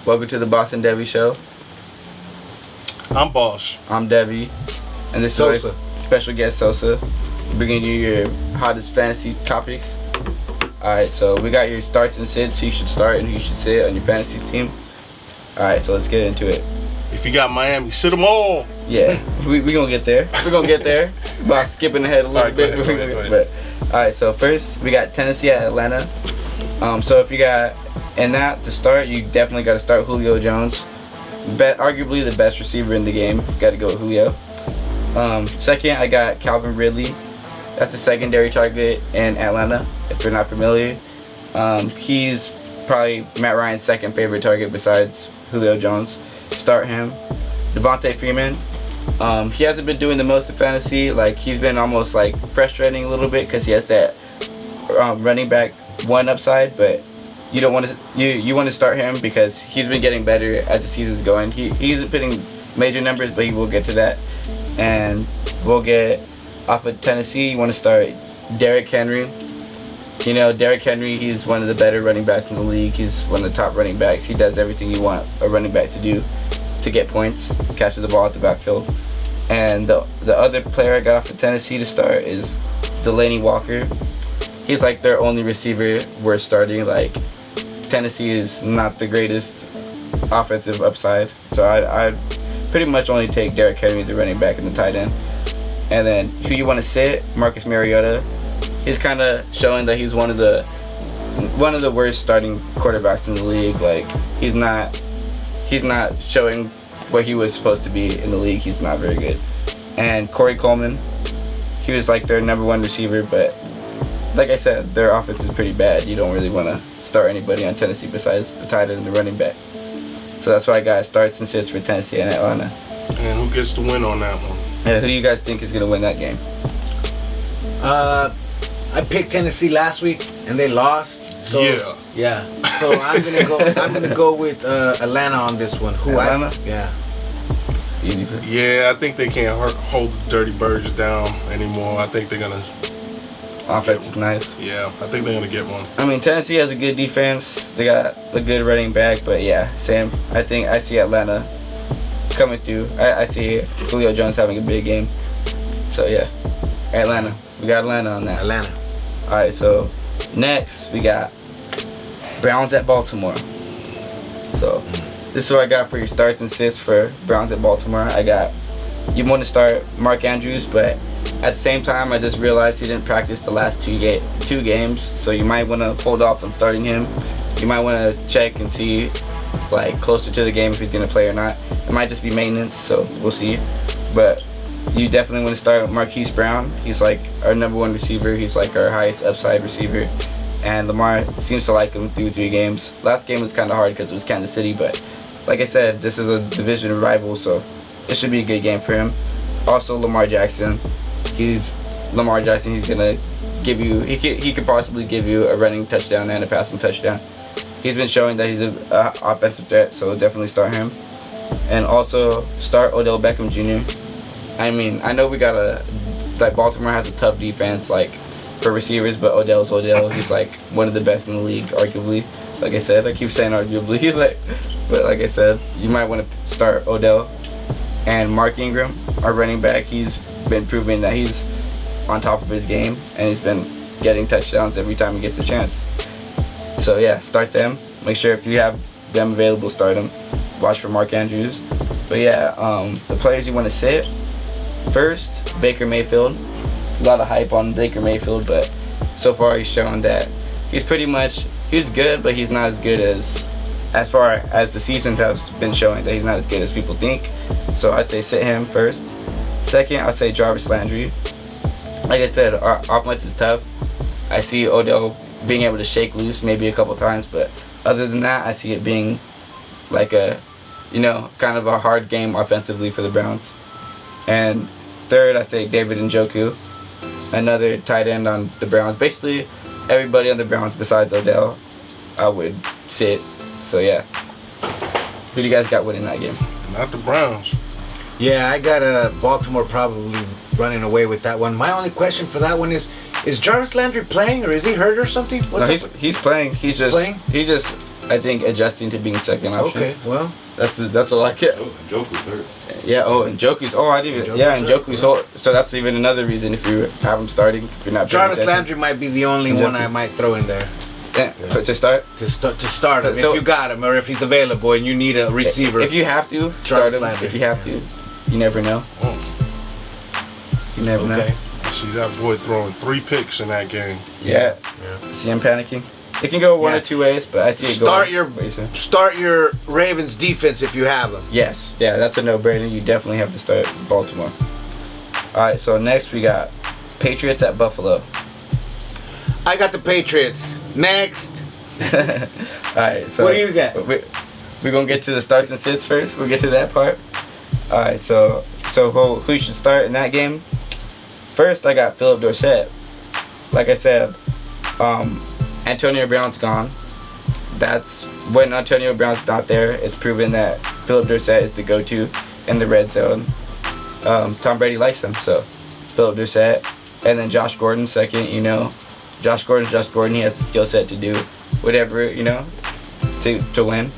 Welcome to the Boss and DEVi show. I'm Boss. I'm DEVi, and this is our special guest Sosa. Bringing you your hottest fantasy topics. Alright, so we got your starts and sits, who you should start and who you should sit on your fantasy team. Alright, so let's get into it. If you got Miami, sit them all. Yeah, we gonna get there. We're gonna get there. About skipping ahead a little bit. Go ahead. Alright, so first we got Tennessee at Atlanta. So if you got in that to start, you definitely got to start Julio Jones. Arguably the best receiver in the game. Got to go with Julio. Second, I got Calvin Ridley. That's a secondary target in Atlanta, if you're not familiar. He's probably Matt Ryan's second favorite target besides Julio Jones. Start him. Devontae Freeman. He hasn't been doing the most in fantasy. Like, he's been almost like frustrating a little bit because he has that running back one upside, but you don't want to you want to start him because he's been getting better as the season's going. He isn't putting major numbers, but he will get to that. And we'll get off of Tennessee. You want to start Derrick Henry. You know, Derrick Henry, he's one of the better running backs in the league. He's one of the top running backs. He does everything you want a running back to do to get points, catches the ball at the backfield. And the other player I got off of Tennessee to start is Delaney Walker. He's like their only receiver worth starting. Like, Tennessee is not the greatest offensive upside, so I'd pretty much only take Derrick Henry, the running back, and the tight end. And then who you want to sit? Marcus Mariota. He's kind of showing that he's one of the worst starting quarterbacks in the league. Like, he's not showing what he was supposed to be in the league. He's not very good. And Corey Coleman, he was like their number one receiver, but like I said, their offense is pretty bad. You don't really want to start anybody on Tennessee besides the tight end and the running back. So that's why I got starts and sits for Tennessee and Atlanta. And who gets the win on that one? Yeah, who do you guys think is going to win that game? I picked Tennessee last week and they lost. So, yeah. So I'm gonna go with Atlanta on this one. Atlanta? Yeah, I think they can't hold the Dirty Birds down anymore. I think they're gonna. Offense is nice. Yeah, I think they're gonna get one. I mean, Tennessee has a good defense. They got a good running back, but yeah, Sam, I think I see Atlanta coming through. I see Julio Jones having a big game. So yeah, Atlanta. We got Atlanta on that. Atlanta. All right, so next we got Browns at Baltimore. So this is what I got for your starts and sits for Browns at Baltimore. I got, you want to start Mark Andrews, but at the same time, I just realized he didn't practice the last two games, so you might want to hold off on starting him. You might want to check and see, like, closer to the game if he's going to play or not. It might just be maintenance, so we'll see. But you definitely want to start Marquise Brown. He's like our number one receiver. He's like our highest upside receiver. And Lamar seems to like him through 3 games. Last game was kind of hard because it was Kansas City, but like I said, this is a division rival, so it should be a good game for him. Also, Lamar Jackson. He's gonna give you. He could possibly give you a running touchdown and a passing touchdown. He's been showing that he's an offensive threat, so definitely start him. And also start Odell Beckham Jr. I mean, I know we got Baltimore has a tough defense, like, for receivers, but Odell's Odell. He's like one of the best in the league, arguably. Like I said, I keep saying arguably, but like I said, you might want to start Odell. And Mark Ingram, our running back, he's been proving that he's on top of his game, and he's been getting touchdowns every time he gets a chance. So yeah, start them. Make sure if you have them available, start them. Watch for Mark Andrews. But yeah, the players you want to sit. First, Baker Mayfield. A lot of hype on Baker Mayfield, but so far he's shown that he's good, but he's not as good as far as the season has been showing, that he's not as good as people think. So I'd say sit him first. Second, I'd say Jarvis Landry. Like I said, our offense is tough. I see Odell being able to shake loose maybe a couple times, but other than that, I see it being like a, kind of a hard game offensively for the Browns. And third, I say David Njoku, another tight end on the Browns. Basically, everybody on the Browns besides Odell, I would sit. So yeah, who do you guys got winning that game? Not the Browns. Yeah, I got Baltimore probably running away with that one. My only question for that one is Jarvis Landry playing, or is he hurt or something? He's playing. He's just playing. I I think adjusting to being second option. Okay, well. That's all I get. Oh, Njoku's hurt. Yeah. Oh, and Njoku's. Oh, I didn't even. Yeah, and Njoku's. So that's even another reason if you have him starting, if you're not. Jarvis Landry might be the only one I might throw in there. Yeah. To start. To start him, if you got him or if he's available and you need a receiver. If you have to start him, Landry. If you have to, you never know. You never know. See that boy throwing 3 picks in that game. Yeah. See him panicking. It can go one or two ways, but I see it going. Start your Ravens defense if you have them. Yes, yeah, that's a no-brainer. You definitely have to start Baltimore. All right, so next we got Patriots at Buffalo. I got the Patriots. Next. All right, so what do you got? We're gonna get to the starts and sits first. We'll get to that part. All right, so who should start in that game? First, I got Philip Dorsett. Like I said, Antonio Brown's gone. That's when Antonio Brown's not there. It's proven that Philip Dorsett is the go-to in the red zone. Tom Brady likes him, so Philip Dorsett, and then Josh Gordon second. You know, Josh Gordon's Josh Gordon. He has the skill set to do whatever, you know, to win.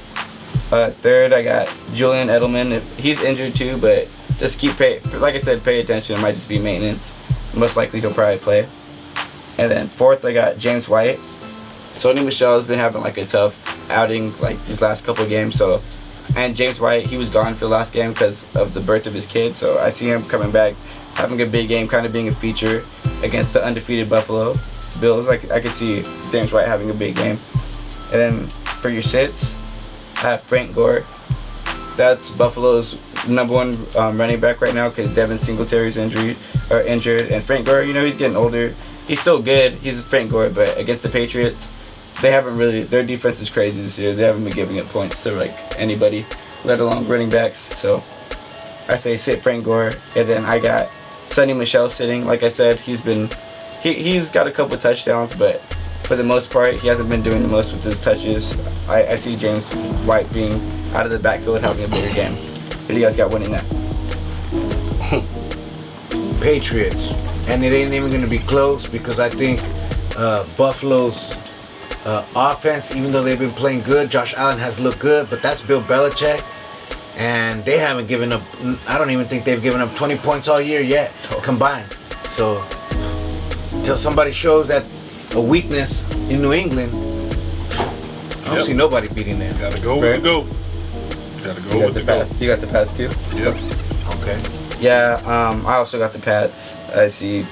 Third, I got Julian Edelman. He's injured too, but just like I said, pay attention. It might just be maintenance. Most likely he'll probably play. And then fourth, I got James White. Sony Michel has been having like a tough outing like these last couple of games. So, and James White, he was gone for the last game because of the birth of his kid. So I see him coming back, having a big game, kind of being a feature against the undefeated Buffalo Bills. Like I could see James White having a big game. And then for your sits, I have Frank Gore. That's Buffalo's #1 running back right now because Devin Singletary's injured, and Frank Gore, you know, he's getting older. He's still good. He's Frank Gore, but against the Patriots, they haven't really. Their defense is crazy this year. They haven't been giving up points to like anybody, let alone running backs. So I say sit Frank Gore, and then I got Sony Michel sitting. Like I said, he's got a couple touchdowns, but for the most part, he hasn't been doing the most with his touches. I see James White being out of the backfield having a bigger game. Who do you guys got winning that? Patriots. And it ain't even going to be close because I think Buffalo's offense, even though they've been playing good, Josh Allen has looked good, but that's Bill Belichick. And they haven't given up, I don't even think they've given up 20 points all year yet, combined. So, until somebody shows that a weakness in New England, I don't see nobody beating them. Gotta go with the GOAT. Gotta go with the GOAT. You got the Pats too? Yep. Okay. Yeah, I also got the Pats. I see,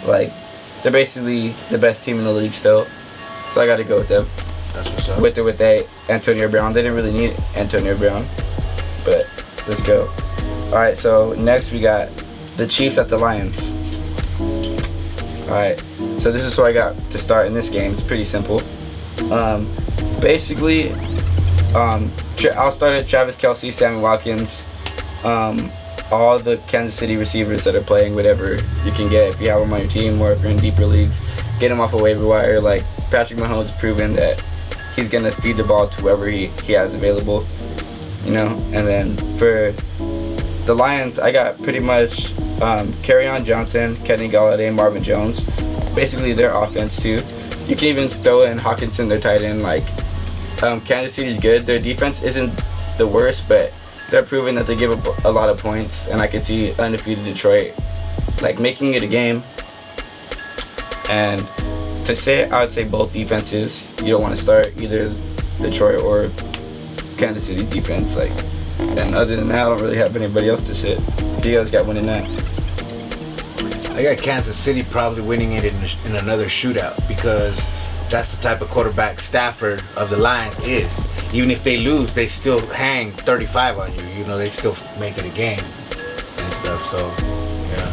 like, they're basically the best team in the league still. So I got to go with them. That's what's up. With Antonio Brown. They didn't really need Antonio Brown. But let's go. Alright, so next we got the Chiefs at the Lions. Alright, so this is what I got to start in this game. It's pretty simple. Basically, I'll start at Travis Kelce, Sammy Watkins, all the Kansas City receivers that are playing whatever you can get if you have them on your team or if you're in deeper leagues. Get them off a waiver wire. Like Patrick Mahomes has proven that he's going to feed the ball to whoever he has available, you know. And then for the Lions, I got pretty much Kerryon Johnson, Kenny Golladay, Marvin Jones. Basically their offense too. You can even throw in Hawkinson, their tight end. Like Kansas City's good. Their defense isn't the worst, but they're proving that they give up a lot of points, and I can see undefeated Detroit like making it a game. And to say, I would say both defenses. You don't want to start either Detroit or Kansas City defense. Like, and other than that, I don't really have anybody else to sit. You guys got winning that. I got Kansas City probably winning it in another shootout because that's the type of quarterback Stafford of the Lions is. Even if they lose, they still hang 35 on you. You know, they still make it a game and stuff. So, yeah.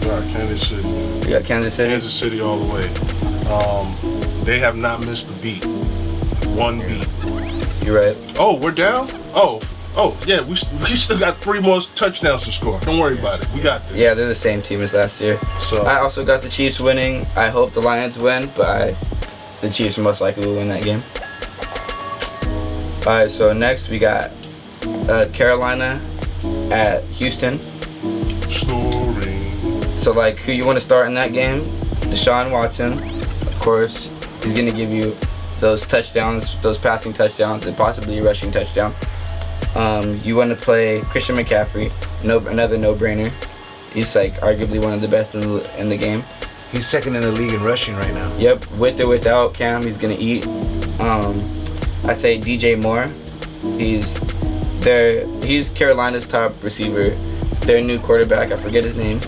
All right, Kansas City. You got Kansas City? Kansas City all the way. They have not missed a beat. One beat. You're right. Oh, we're down? Oh, yeah, we still got 3 more touchdowns to score. Don't worry about it. We got this. Yeah, they're the same team as last year. So I also got the Chiefs winning. I hope the Lions win, but the Chiefs most likely will win that game. Alright, so next we got Carolina at Houston. Snoring. So like, who you want to start in that game? Deshaun Watson, of course. He's going to give you those touchdowns, those passing touchdowns, and possibly a rushing touchdown. You want to play Christian McCaffrey, another no-brainer. He's like arguably one of the best in the game. He's second in the league in rushing right now. Yep, with or without Cam, he's gonna eat. I say DJ Moore. He's Carolina's top receiver. Their new quarterback, I forget his name.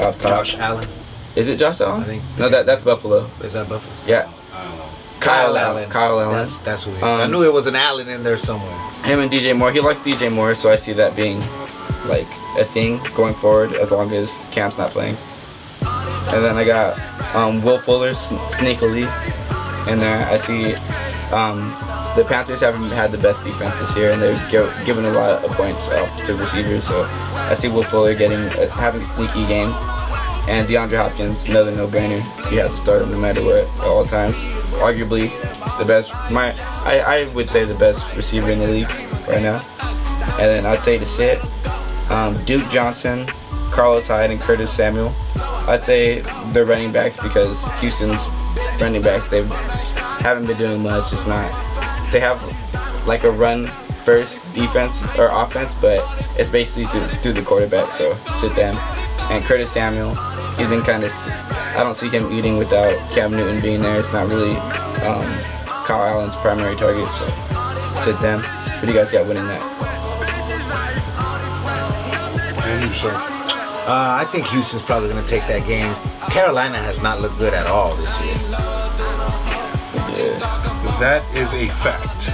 Off top. Josh Allen. Is it Josh Allen? I think. No, that's Buffalo. Is that Buffalo? Yeah. I don't know. Kyle Allen. Kyle Allen. That's who he is. I knew it was an Allen in there somewhere. Him and DJ Moore. He likes DJ Moore, so I see that being like a thing going forward as long as Cam's not playing. And then I got Will Fuller sneakily in there. I see the Panthers haven't had the best defense this year, and they're giving a lot of points off to receivers. So I see Will Fuller having a sneaky game. And DeAndre Hopkins, another no-brainer. You have to start him no matter what, at all times. Arguably the best. I would say the best receiver in the league right now. And then I'd say to sit Duke Johnson, Carlos Hyde, and Curtis Samuel. I'd say they're running backs because Houston's running backs, they haven't been doing much. It's not. They have like a run-first defense or offense, but it's basically through the quarterback. So sit them. And Curtis Samuel, he's been kind of. I don't see him eating without Cam Newton being there. It's not really Kyle Allen's primary target. So sit them. What do you guys got winning that? And you, sir. I think Houston's probably going to take that game. Carolina has not looked good at all this year. Yeah. That is a fact.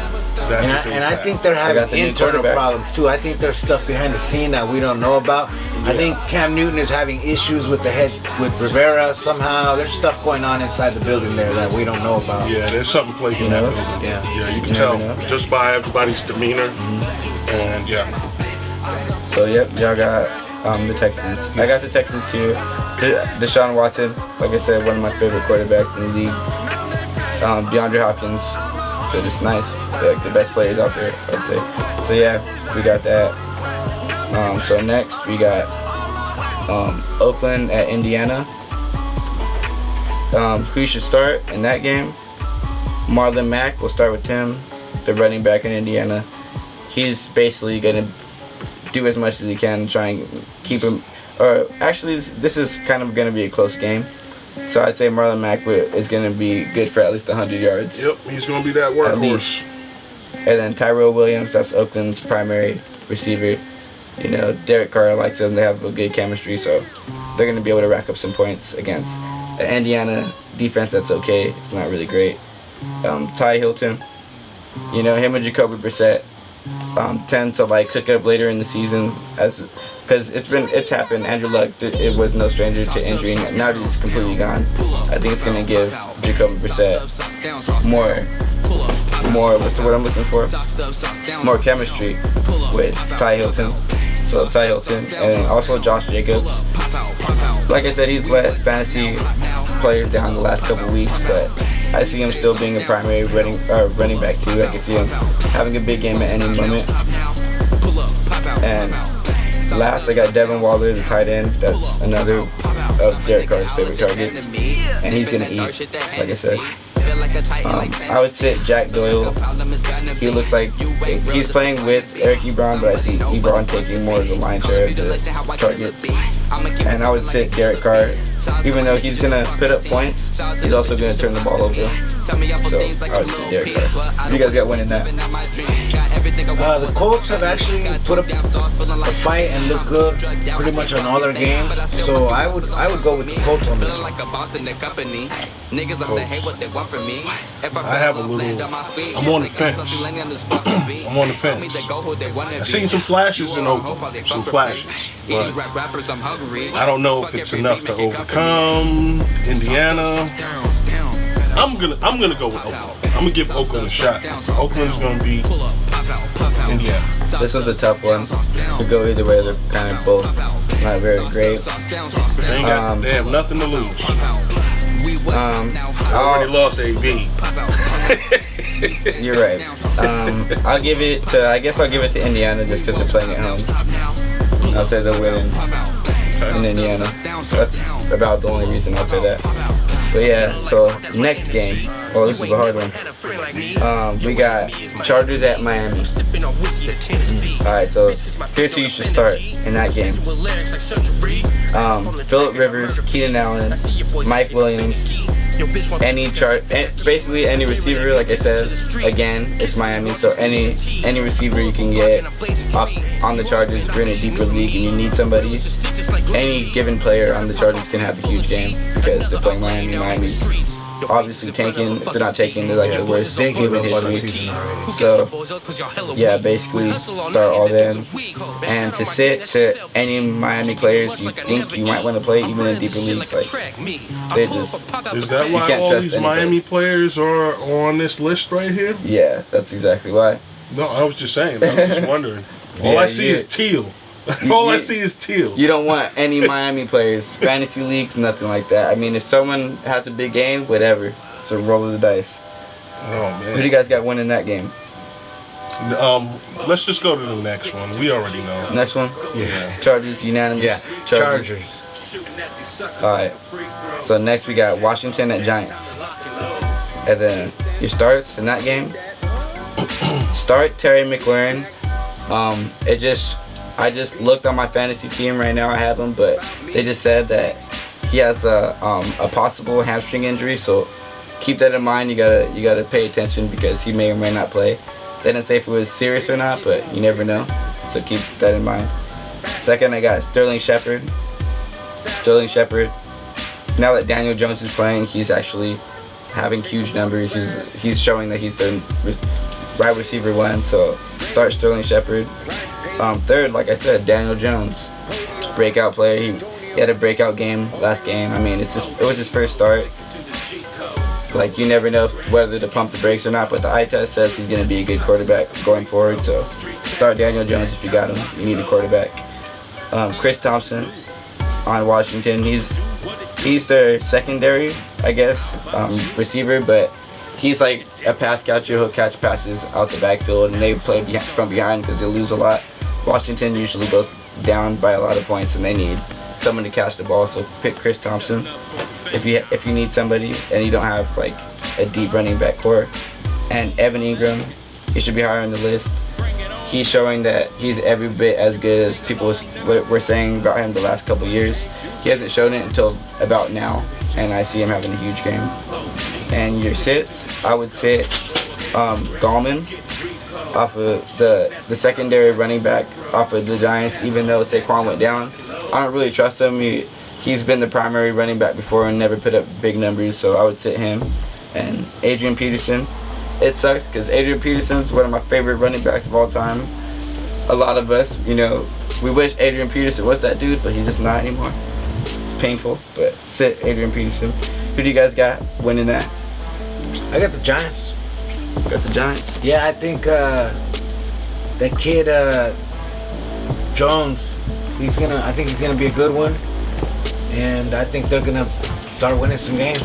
I think they're having internal problems too. I think there's stuff behind the scene that we don't know about. Yeah. I think Cam Newton is having issues with with Rivera somehow. There's stuff going on inside the building there that we don't know about. Yeah, there's something playing in that building. Yeah, you can tell just by everybody's demeanor. And yeah. So yep, y'all got the Texans. I got the Texans too. Deshaun Watson, like I said, one of my favorite quarterbacks in the league. DeAndre Hopkins, they're just nice. They're like the best players out there, I'd say. So yeah, we got that. So next we got Oakland at Indiana. Who should start in that game? Marlon Mack. We'll start with Tim, the running back in Indiana. He's basically gonna do as much as he can to try and keep him. Or actually, this is kind of gonna be a close game. So I'd say Marlon Mack is going to be good for at least 100 yards. Yep, he's going to be that workhorse. And then Tyrell Williams, that's Oakland's primary receiver. You know, Derek Carr likes him. They have a good chemistry, so they're going to be able to rack up some points against an Indiana defense that's okay. It's not really great. Ty Hilton, you know, him and Jacoby Brissett tend to like cook up later in the season because it's happened. Andrew Luck, it was no stranger to injury. Now that he's completely gone, I think it's gonna give Jacoby Brissett more what's the word I'm looking for? More chemistry with Ty Hilton. So Ty Hilton and also Josh Jacobs. Like I said, he's let fantasy players down the last couple weeks, but I see him still being a primary running back too. I can see him having a big game at any moment. And last, I got Devin Waller, the tight end. That's another of Derek Carr's favorite targets, and he's gonna eat, like I said. I would sit Jack Doyle. He looks like he's playing with Eric Ebron, but I see Ebron taking more of the lion's share of the targets. And I would sit Derek Carr. Even though he's going to put up points, he's also going to turn the ball over. So I would sit Derek Carr. You guys got winning that. The Colts have actually put up a fight and look good pretty much on all their games. So I would go with the Colts on this one. I have a little. I'm on the fence. I'm on the fence. I've seen some flashes in Oakland. Some flashes. But I don't know if it's enough to overcome Indiana. I'm gonna go with Oakland. I'm gonna give Oakland a shot. Oakland's gonna beat Indiana. This was a tough one. Could go either way. They're kind of both not very great. They have nothing to lose. I already lost AB. You're right. I'll give it to Indiana just because they're playing at home. I'll say they're winning in Indiana. That's about the only reason I'll say that. But yeah, so next game. Oh, this is a hard one. We got Chargers at Miami. Alright, so here's who you should start in that game. Phillip Rivers, Keenan Allen, Mike Williams, basically any receiver. Like I said, again, it's Miami, so any receiver you can get on the Chargers. If you're in a deeper league and you need somebody, any given player on the Chargers can have a huge game because they're playing Miami. Miami's obviously tanking. If they're not taking, they're like the worst team in history. So yeah, basically start all them. And to sit any Miami players you think you might want to play, even in deeper leagues, like they just. Is that why all these Miami players are on this list right here? Yeah, that's exactly why. No, I was just saying. I was just wondering. All I see is teal. All I see is teal. You don't want any Miami players, fantasy leagues, nothing like that. I mean, if someone has a big game, whatever. So roll of the dice. Oh man. Who do you guys got winning that game? Let's just go to the next one. We already know. Next one? Yeah. Chargers, unanimous? Yeah. Chargers. Alright. So next we got Washington at Giants. And then your starts in that game. Start Terry McLaurin. I just looked on my fantasy team right now. I have him, but they just said that he has a possible hamstring injury. So keep that in mind. You gotta pay attention because he may or may not play. They didn't say if it was serious or not, but you never know. So keep that in mind. Second, I got Sterling Shepard. Now that Daniel Jones is playing, he's actually having huge numbers. He's showing that he's the wide receiver one. So start Sterling Shepard. Third, like I said, Daniel Jones, breakout player. He had a breakout game last game. I mean, it was his first start. Like, you never know whether to pump the brakes or not, but the eye test says he's going to be a good quarterback going forward. So start Daniel Jones if you got him. You need a quarterback. Chris Thompson on Washington. He's their secondary, I guess, receiver, but he's like a pass catcher. He'll catch passes out the backfield, and they play from behind because they'll lose a lot. Washington usually goes down by a lot of points, and they need someone to catch the ball. So pick Chris Thompson if you need somebody and you don't have like a deep running back core. And Evan Ingram, he should be higher on the list. He's showing that he's every bit as good as people were saying about him the last couple years. He hasn't shown it until about now, and I see him having a huge game. And your sits, I would sit Gallman off of the secondary running back off of the Giants, even though Saquon went down. I don't really trust him. He's been the primary running back before and never put up big numbers, so I would sit him. And Adrian Peterson. It sucks because Adrian Peterson's one of my favorite running backs of all time. A lot of us, we wish Adrian Peterson was that dude, but he's just not anymore. It's painful, but sit Adrian Peterson. Who do you guys got winning that? I got the Giants. Got the Giants? Yeah, I think that kid Jones, I think he's gonna be a good one, and I think they're gonna start winning some games.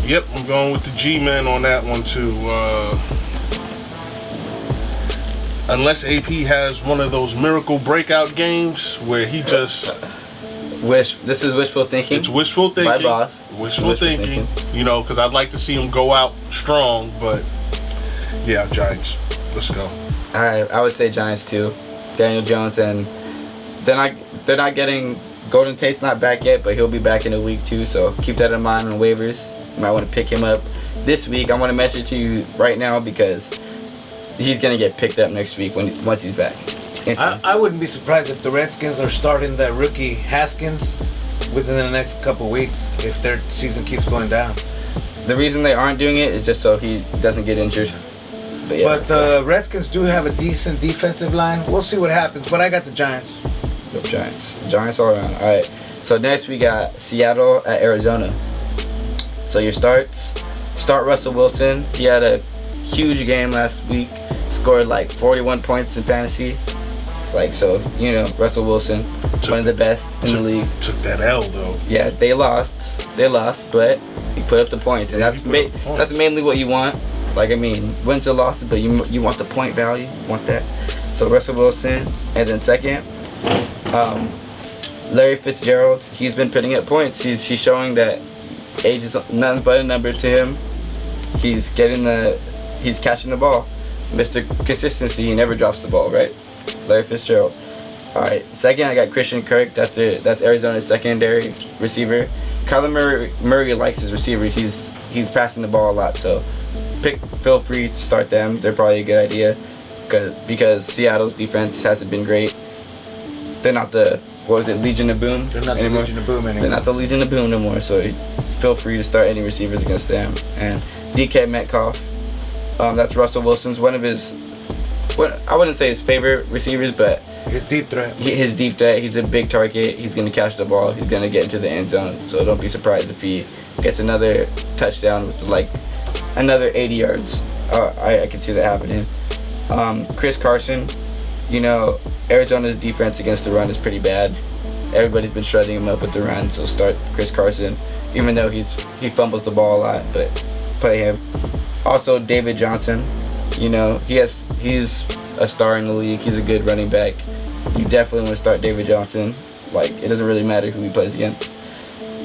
Yep, I'm going with the G-Men on that one too. Unless AP has one of those miracle breakout games where he just This is wishful thinking. It's wishful thinking. My boss. Wishful thinking. Because I'd like to see him go out strong, but yeah, Giants. Let's go. I would say Giants too. Daniel Jones, and they're not getting Golden Tate's not back yet, but he'll be back in a week too. So keep that in mind on waivers. You might want to pick him up this week. I want to mention it to you right now because he's gonna get picked up next week once he's back. I wouldn't be surprised if the Redskins are starting that rookie Haskins within the next couple weeks if their season keeps going down. The reason they aren't doing it is just so he doesn't get injured. But the Redskins do have a decent defensive line. We'll see what happens, but I got the Giants. Yep, Giants all around. All right. So next we got Seattle at Arizona. So your starts. Start Russell Wilson. He had a huge game last week. Scored like 41 points in fantasy. Russell Wilson, one of the best in the league. Took that L though. Yeah, they lost, but he put up the points, and that's mainly what you want. Wins or losses, but you want the point value, you want that. So Russell Wilson, and then second, Larry Fitzgerald. He's been putting up points. He's showing that age is nothing but a number to him. He's catching the ball. Mr. Consistency, he never drops the ball, right? Larry Fitzgerald. Alright, second I got Christian Kirk. That's Arizona's secondary receiver. Kyler Murray likes his receivers. He's passing the ball a lot, so feel free to start them. They're probably a good idea because Seattle's defense hasn't been great. They're not the Legion of Boom. They're not the Legion of Boom anymore. They're not the Legion of Boom no more. So feel free to start any receivers against them. And DK Metcalf. That's Russell Wilson's one of his. I wouldn't say his favorite receivers, but his deep threat. His deep threat. He's a big target. He's gonna catch the ball. He's gonna get into the end zone. So don't be surprised if he gets another touchdown with another 80 yards. I can see that happening. Chris Carson. Arizona's defense against the run is pretty bad. Everybody's been shredding him up with the run, so start Chris Carson. Even though he fumbles the ball a lot, but play him. Also David Johnson. He's a star in the league. He's a good running back. You definitely want to start David Johnson. It doesn't really matter who he plays against.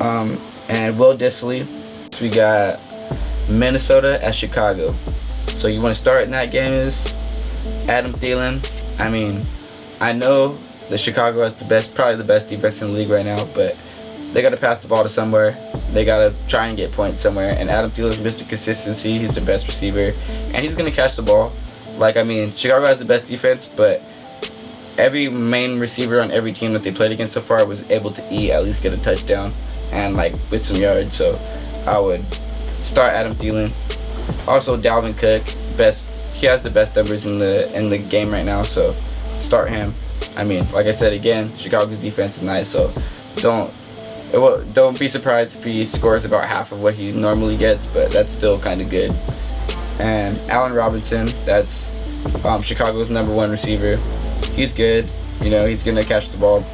And Will Dissly. We got Minnesota at Chicago. So you want to start in that game is Adam Thielen. I know that Chicago has probably the best defense in the league right now, but they got to pass the ball to somewhere. They got to try and get points somewhere. And Adam Thielen's Mr. Consistency. He's the best receiver, and he's gonna catch the ball. Chicago has the best defense, but every main receiver on every team that they played against so far was able to at least get a touchdown and with some yards. So I would start Adam Thielen. Also Dalvin Cook, he has the best numbers in the game right now, so start him. Like I said again, Chicago's defense is nice, so don't be surprised if he scores about half of what he normally gets, but that's still kind of good. And Allen Robinson, that's Chicago's #1 receiver. He's good. He's gonna catch the ball.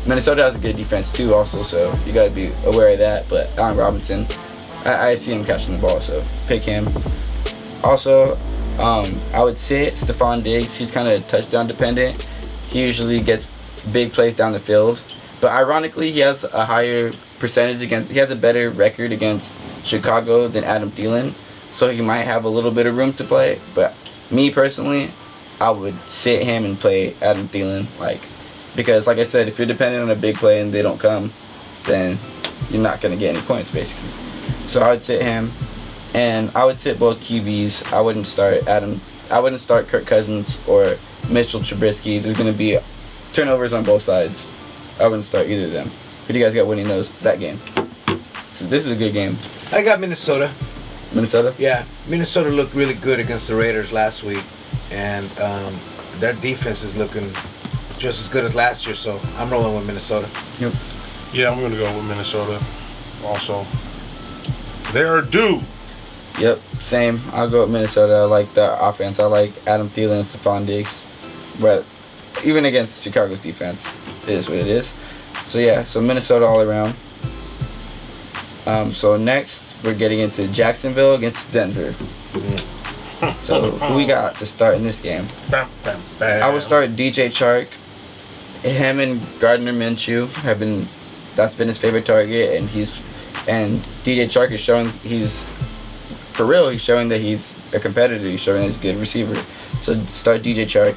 Minnesota has a good defense too, also, so you gotta be aware of that. But Allen Robinson, I see him catching the ball, so pick him. Also, I would sit Stephon Diggs. He's kind of touchdown dependent. He usually gets big plays down the field, but ironically, he has a higher percentage he has a better record against Chicago than Adam Thielen, so he might have a little bit of room to play. But me personally, I would sit him and play Adam Thielen, because like I said, if you're dependent on a big play and they don't come, then you're not gonna get any points basically. So I would sit him, and I would sit both QBs. I wouldn't start Kirk Cousins or Mitchell Trubisky. There's gonna be turnovers on both sides. I wouldn't start either of them. Who do you guys got winning that game? So this is a good game. I got Minnesota. Minnesota? Yeah, Minnesota looked really good against the Raiders last week, and their defense is looking just as good as last year, so I'm rolling with Minnesota. Yep. Yeah, I'm going to go with Minnesota also. They're due. Yep, same. I'll go with Minnesota. I like the offense. I like Adam Thielen and Stephon Diggs. But even against Chicago's defense, it is what it is. So yeah, so Minnesota all around. So next, we're getting into Jacksonville against Denver. So who we got to start in this game? I would start DJ Chark. Him and Gardner Minshew that's been his favorite target, and DJ Chark is showing he's showing that he's a competitor. He's showing that he's a good receiver. So start DJ Chark.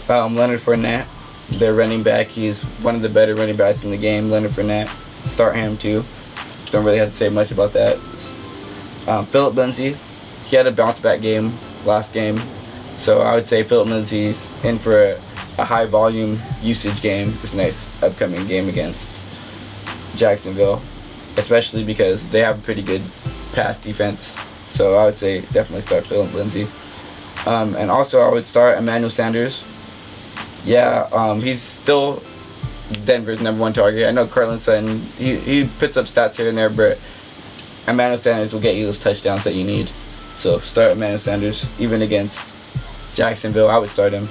Leonard Fournette, their running back. He's one of the better running backs in the game. Leonard Fournette, start him too. Don't really have to say much about that. Philip Lindsay, he had a bounce back game last game, so I would say Philip Lindsay's in for a high volume usage game this next upcoming game against Jacksonville, especially because they have a pretty good pass defense. So I would say definitely start Philip Lindsay. And also I would start Emmanuel Sanders. Yeah, he's still Denver's #1 target. I know Cortland Sutton, he puts up stats here and there, but Emmanuel Sanders will get you those touchdowns that you need. So start Emmanuel Sanders. Even against Jacksonville, I would start him.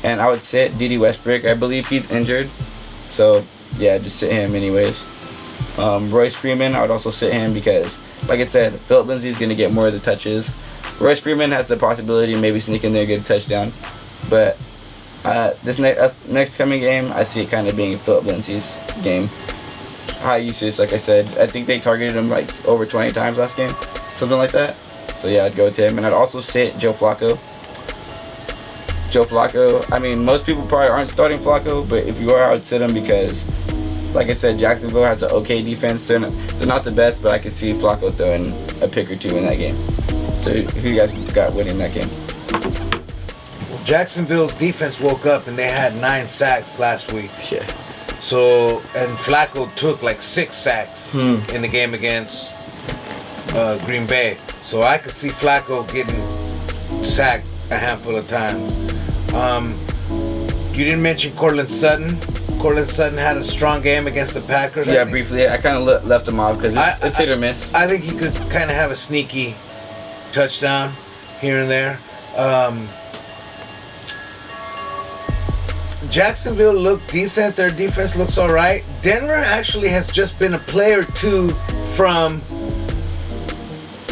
And I would sit D.D. Westbrook. I believe he's injured. So yeah, just sit him anyways. Royce Freeman, I would also sit him because, like I said, Philip Lindsay is going to get more of the touches. Royce Freeman has the possibility of maybe sneaking there and get a touchdown. But this next coming game, I see it kind of being Philip Lindsay's game. high usage. Like I said, I think they targeted him like over 20 times last game, something like that. So yeah, I'd go with him, and I'd also sit Joe Flacco. Joe Flacco. I mean, most people probably aren't starting Flacco, but if you are, I would sit him because, like I said, Jacksonville has an okay defense. They're not the best, but I could see Flacco throwing a pick or two in that game. So who you guys got winning that game? Jacksonville's defense woke up and they had 9 sacks last week. Yeah. So, and Flacco took like 6 sacks in the game against Green Bay. So I could see Flacco getting sacked a handful of times. You didn't mention Cortland Sutton. Cortland Sutton had a strong game against the Packers. Yeah, briefly. I kind of left him off because it's hit or miss. I think he could kind of have a sneaky touchdown here and there. Jacksonville looked decent. Their defense looks all right. Denver actually has just been a play or two from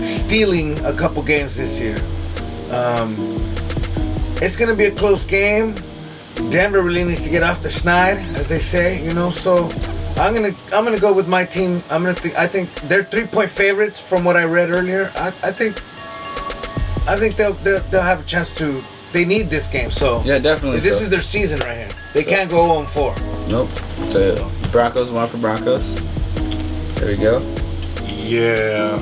stealing a couple games this year. It's going to be a close game. Denver really needs to get off the schneid, as they say, you know. So I'm gonna go with my team. I think they're 3-point favorites from what I read earlier. I think they'll have a chance to. They need this game, so yeah, definitely. This is their season right here. They can't go 0-4. Nope. So Broncos, 1 for Broncos. There we go. Yeah,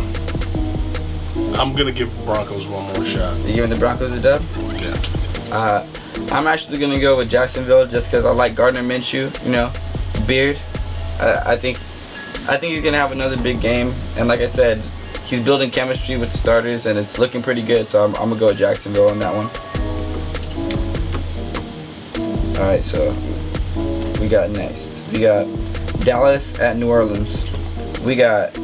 I'm gonna give Broncos one more shot. You giving the Broncos a dub? Yeah. I'm actually gonna go with Jacksonville just because I like Gardner Minshew. You know, beard. I think he's gonna have another big game, and like I said, he's building chemistry with the starters, and it's looking pretty good. So I'm gonna go with Jacksonville on that one. All right, so we got next. We got Dallas at New Orleans. We got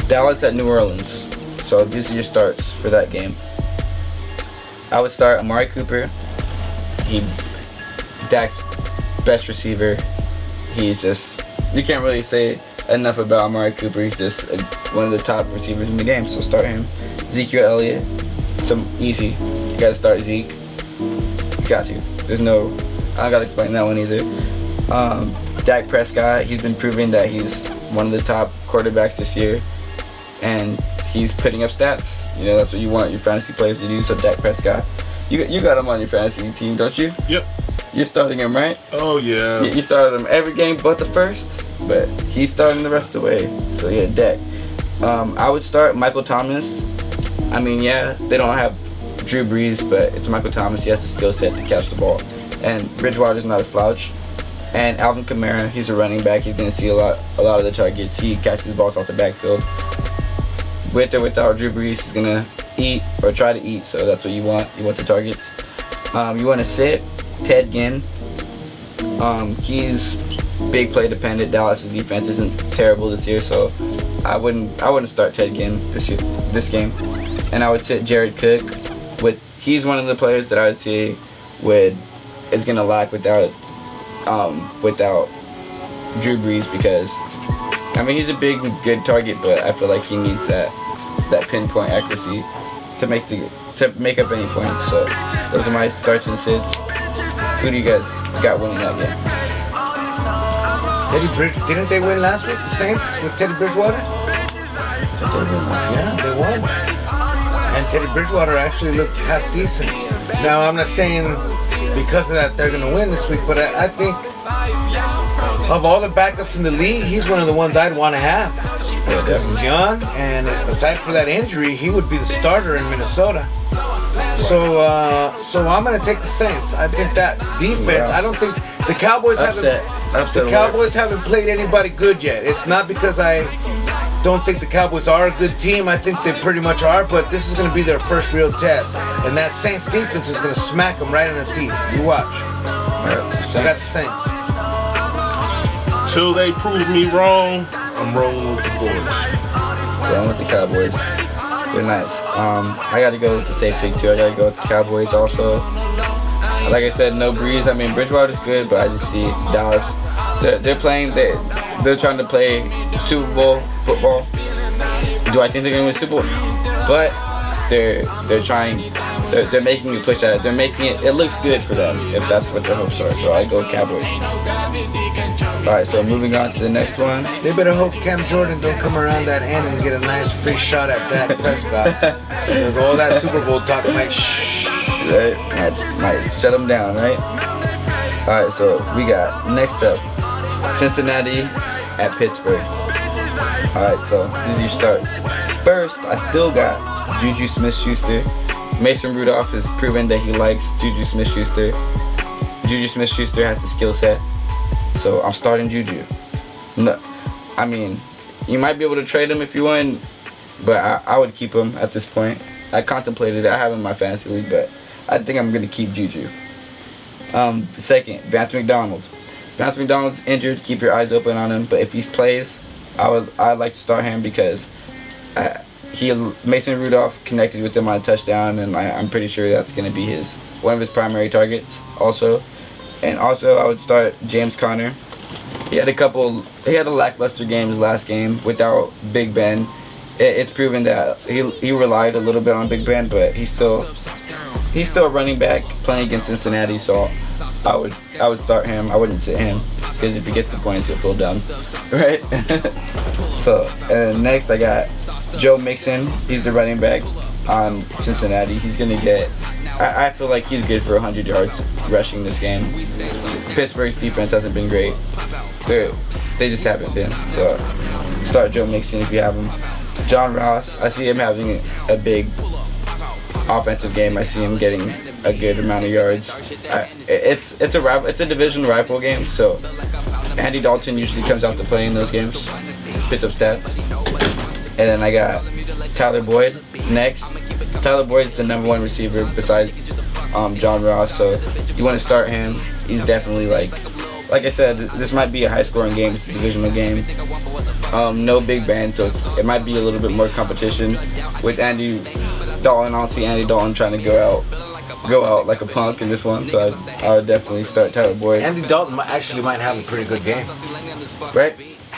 Dallas at New Orleans. So these are your starts for that game. I would start Amari Cooper. Dak's best receiver. He's just, you can't really say enough about Amari Cooper. He's just one of the top receivers in the game, so start him. Ezekiel Elliott, some easy. You gotta start Zeke. You got to. There's no, I don't gotta explain that one either. Dak Prescott, he's been proving that he's one of the top quarterbacks this year, and he's putting up stats. You know, that's what you want your fantasy players to do. So Dak Prescott, you got him on your fantasy team, don't you? Yep. You're starting him, right? Oh yeah. You started him every game but the first, but he's starting the rest of the way. So yeah, Dak. I would start Michael Thomas. I mean, yeah, they don't have Drew Brees, but it's Michael Thomas. He has the skill set to catch the ball, and Bridgewater's not a slouch. And Alvin Kamara, he's a running back. He's gonna see a lot of the targets. He catches balls off the backfield. With or without Drew Brees, he's gonna eat or try to eat. So that's what you want. You want the targets. You want to sit Ted Ginn. He's big play dependent. Dallas' defense isn't terrible this year, so I wouldn't start Ted Ginn this game. And I would sit Jared Cook. He's one of the players that I would say is gonna lack without Drew Brees, because I mean, he's a big good target, but I feel like he needs that pinpoint accuracy to make up any points. So those are my starts and sits. Who do you guys got winning that game? Didn't they win last week? The Saints with Teddy Bridgewater? Yeah, they won. And Teddy Bridgewater actually looked half decent. Now, I'm not saying because of that they're going to win this week, but I think of all the backups in the league, he's one of the ones I'd want to have. Yeah, definitely. He's young, and aside from that injury, he would be the starter in Minnesota. So I'm going to take the Saints. I think that defense, I don't think the Cowboys haven't played anybody good yet. It's not because I don't think the Cowboys are a good team. I think they pretty much are, but this is going to be their first real test. And that Saints defense is going to smack them right in the teeth. You watch. So I got the Saints. Till they prove me wrong, I'm rolling with the boys. Going with the Cowboys. They're nice. I got to go with the safe pick too. I got to go with the Cowboys also. Like I said, no Breeze. I mean, Bridgewater's good, but I just see Dallas. They're playing. They're trying to play Super Bowl football. Do I think they're gonna win Super Bowl? But they're trying. They're making a push at it. They're making it. It looks good for them if that's what their hopes are. So I go Cowboys. Alright, so moving on to the next one. They better hope Cam Jordan don't come around that end and get a nice free shot at Dak Prescott. With all that Super Bowl talk, like, shh. Right? Might shut them down, right? Alright, so we got next up Cincinnati at Pittsburgh. Alright, so these are your starts. First, I still got Juju Smith-Schuster. Mason Rudolph has proven that he likes Juju Smith-Schuster. Juju Smith-Schuster has the skill set. So I'm starting Juju. No, I mean, you might be able to trade him if you want, but I would keep him at this point. I contemplated it. I have him in my fantasy league, but I think I'm going to keep Juju. Second, Vance McDonald. Vance McDonald's injured. Keep your eyes open on him. But if he plays, I'd like to start him because Mason Rudolph connected with him on a touchdown, and I'm pretty sure that's going to be one of his primary targets also. And also, I would start James Conner. He had a lackluster game his last game without Big Ben. It's proven that he relied a little bit on Big Ben, but he's still a running back playing against Cincinnati. So I would start him. I wouldn't sit him because if he gets the points, he'll feel dumb, right? So and next I got Joe Mixon. He's the running back on Cincinnati. He's gonna get. I feel like he's good for 100 yards rushing this game. Pittsburgh's defense hasn't been great. They just haven't been. So start Joe Mixon if you have him. John Ross, I see him having a big offensive game. I see him getting a good amount of yards. It's a division rival game, so Andy Dalton usually comes out to play in those games, picks up stats. And then I got Tyler Boyd next. Tyler Boyd's the number one receiver besides John Ross, so you want to start him. He's definitely like I said, this might be a high-scoring game. It's a divisional game. No Big Ben, so it might be a little bit more competition with Andy Dalton. I don't see Andy Dalton trying to go out like a punk in this one, so I would definitely start Tyler Boyd. Andy Dalton actually might have a pretty good game. Right?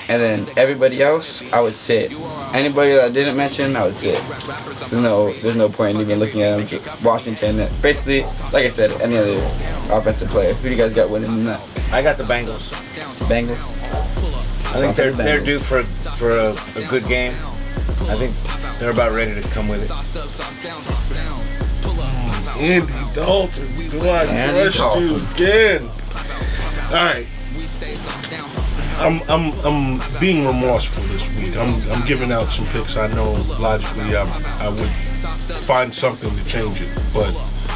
And then everybody else, I would sit. Anybody that I didn't mention, I would sit. There's no point in even looking at them. Washington, basically, like I said, any other offensive player. Who do you guys got winning in that? I got the Bengals. Bengals? I think they're due for a good game. I think they're about ready to come with it. Andy Dalton, do I rush you again? All right. I'm being remorseful this week. I'm giving out some picks. I know logically I would find something to change it, but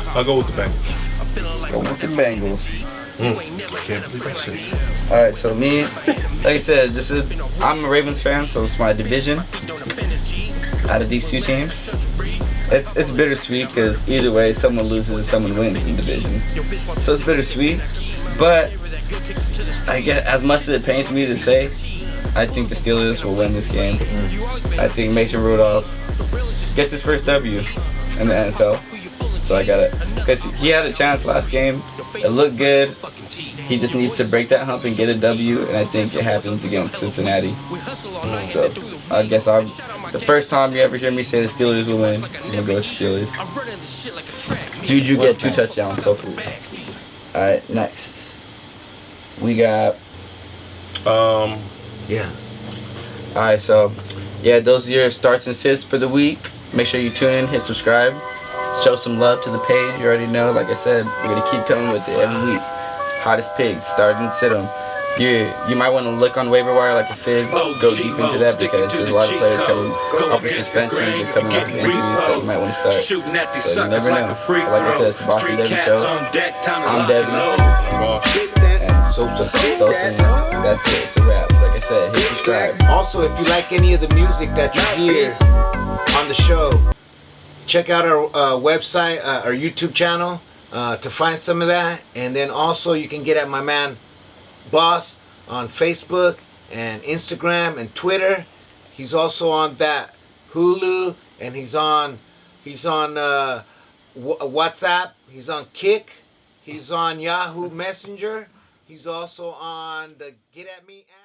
I'll go with the Bengals. Go with the Bengals. Can't believe I said it. Alright, so me, like I said, I'm a Ravens fan, so it's my division. Out of these two teams, it's bittersweet because either way, someone loses and someone wins in the division. So it's bittersweet, but I guess as much as it pains me to say, I think the Steelers will win this game. I think Mason Rudolph gets his first W in the NFL. So I got it. Because he had a chance last game. It looked good. He just needs to break that hump and get a W, and I think it happens against Cincinnati. So I guess the first time you ever hear me say the Steelers will win, I'm going to go with the Steelers. Juju get 2 touchdowns, hopefully. Alright, next. We got... Yeah. Alright, so... Yeah, those are your starts and sits for the week. Make sure you tune in, hit subscribe. Show some love to the page. You already know, like I said, we're going to keep coming with it every week. Hottest pigs, start and sit them. You might want to look on waiver wire, like I said, go deep into that because there's a lot of players coming off of suspensions and coming off of injuries that you might want to start. So you never know. But like I said, it's the Boston Devy Show. I'm Devy. And so that's it. It's a wrap. Like I said, hit subscribe. Also, if you like any of the music that you hear on the show, check out our website, our YouTube channel to find some of that. And then also you can get at my man Boss on Facebook and Instagram and Twitter. He's also on that Hulu, and he's on WhatsApp. He's on Kick. He's on Yahoo Messenger. He's also on the Get At Me app.